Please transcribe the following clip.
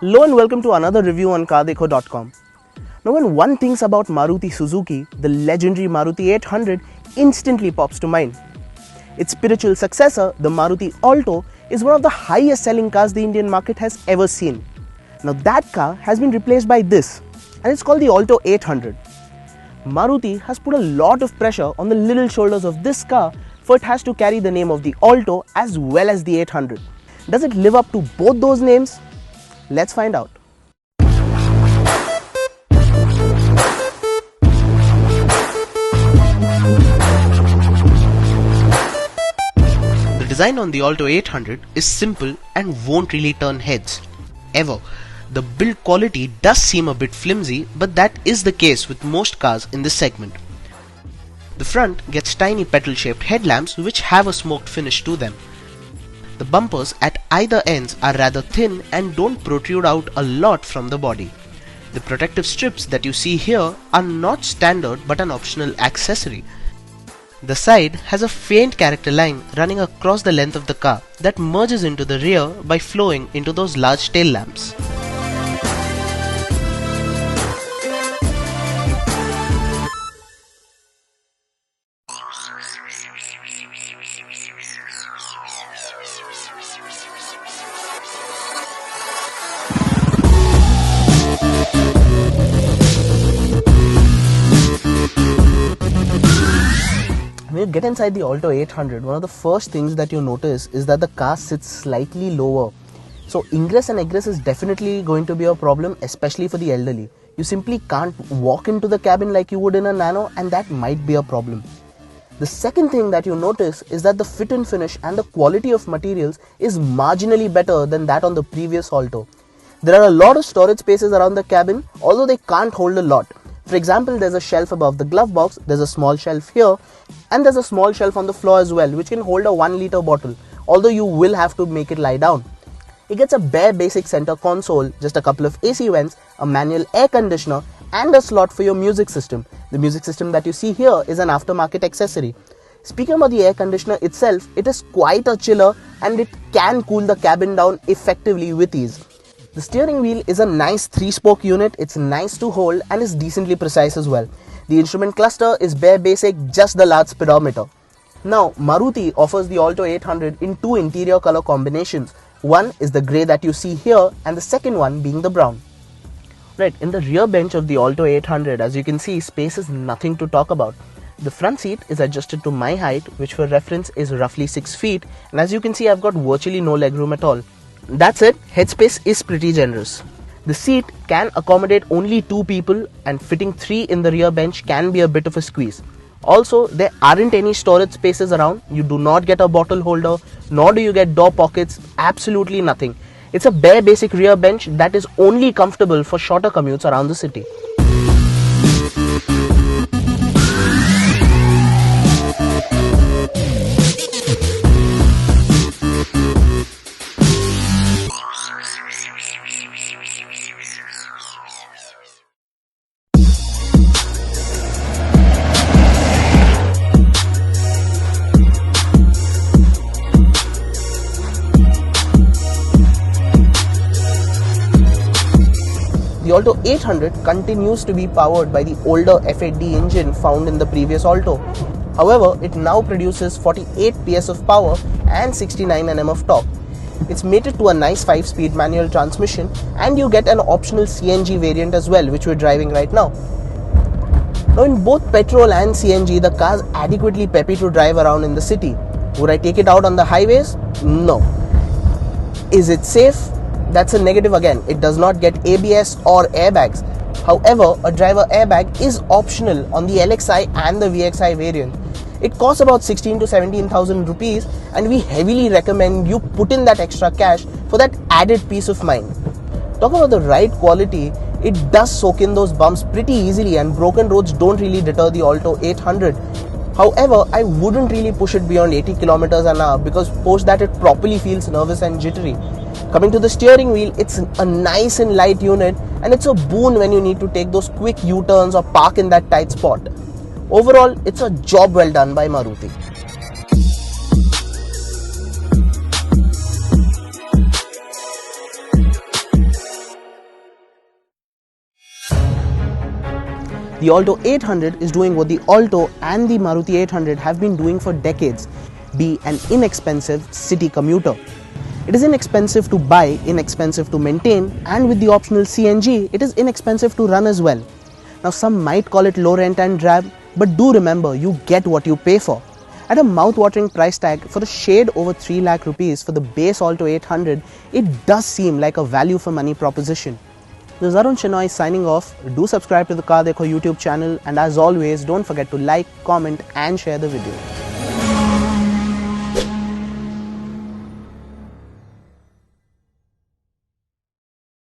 Hello and welcome to another review on cardekho.com. Now when one thinks about Maruti Suzuki, the legendary Maruti 800 instantly pops to mind. Its spiritual successor, the Maruti Alto, is one of the highest selling cars the Indian market has ever seen. Now that car has been replaced by this, and it's called the Alto 800. Maruti has put a lot of pressure on the little shoulders of this car, for it has to carry the name of the Alto as well as the 800. Does it live up to both those names? Let's find out. The design on the Alto 800 is simple and won't really turn heads, ever. The build quality does seem a bit flimsy, but that is the case with most cars in this segment. The front gets tiny petal-shaped headlamps which have a smoked finish to them. The bumpers at either ends are rather thin and don't protrude out a lot from the body. The protective strips that you see here are not standard but an optional accessory. The side has a faint character line running across the length of the car that merges into the rear by flowing into those large tail lamps. When you get inside the Alto 800, one of the first things that you notice is that the car sits slightly lower. So ingress and egress is definitely going to be a problem, especially for the elderly. You simply can't walk into the cabin like you would in a Nano, and that might be a problem. The second thing that you notice is that the fit and finish and the quality of materials is marginally better than that on the previous Alto. There are a lot of storage spaces around the cabin, although they can't hold a lot. For example, there's a shelf above the glove box, there's a small shelf here, and there's a small shelf on the floor as well, which can hold a 1-liter bottle, although you will have to make it lie down. It gets a bare basic center console, just a couple of AC vents, a manual air conditioner, and a slot for your music system. The music system that you see here is an aftermarket accessory. Speaking about the air conditioner itself, it is quite a chiller and it can cool the cabin down effectively with ease. The steering wheel is a nice 3-spoke unit, it's nice to hold and is decently precise as well. The instrument cluster is bare basic, just the large speedometer. Now, Maruti offers the Alto 800 in 2 interior color combinations. One is the grey that you see here and the second one being the brown. Right, in the rear bench of the Alto 800, as you can see, space is nothing to talk about. The front seat is adjusted to my height, which for reference is roughly 6 feet, and as you can see, I've got virtually no legroom at all. That's it, headspace is pretty generous. The seat can accommodate only 2 people and fitting 3 in the rear bench can be a bit of a squeeze. Also, there aren't any storage spaces around, you do not get a bottle holder, nor do you get door pockets, absolutely nothing. It's a bare basic rear bench that is only comfortable for shorter commutes around the city. The Alto 800 continues to be powered by the older F8D engine found in the previous Alto. However, it now produces 48 PS of power and 69 Nm of torque. It's mated to a nice 5-speed manual transmission and you get an optional CNG variant as well, which we're driving right now. Now in both petrol and CNG, the car is adequately peppy to drive around in the city. Would I take it out on the highways? No. Is it safe? That's a negative again. It does not get ABS or airbags. However, a driver airbag is optional on the LXi and the VXi variant. It costs about 16 to 17,000 rupees and we heavily recommend you put in that extra cash for that added peace of mind. Talking about the ride quality, it does soak in those bumps pretty easily and broken roads don't really deter the Alto 800. However, I wouldn't really push it beyond 80 kilometers an hour because post that it properly feels nervous and jittery. Coming to the steering wheel, it's a nice and light unit, and it's a boon when you need to take those quick U-turns or park in that tight spot. Overall, it's a job well done by Maruti. The Alto 800 is doing what the Alto and the Maruti 800 have been doing for decades: be an inexpensive city commuter. It is inexpensive to buy, inexpensive to maintain, and with the optional CNG, it is inexpensive to run as well. Now, some might call it low rent and drive, but do remember, you get what you pay for. At a mouth-watering price tag for a shade over 3 lakh rupees for the base Alto 800, it does seem like a value for money proposition. This is Arun Shenoy signing off. Do subscribe to the Car Dekho YouTube channel, and as always, don't forget to like, comment and share the video.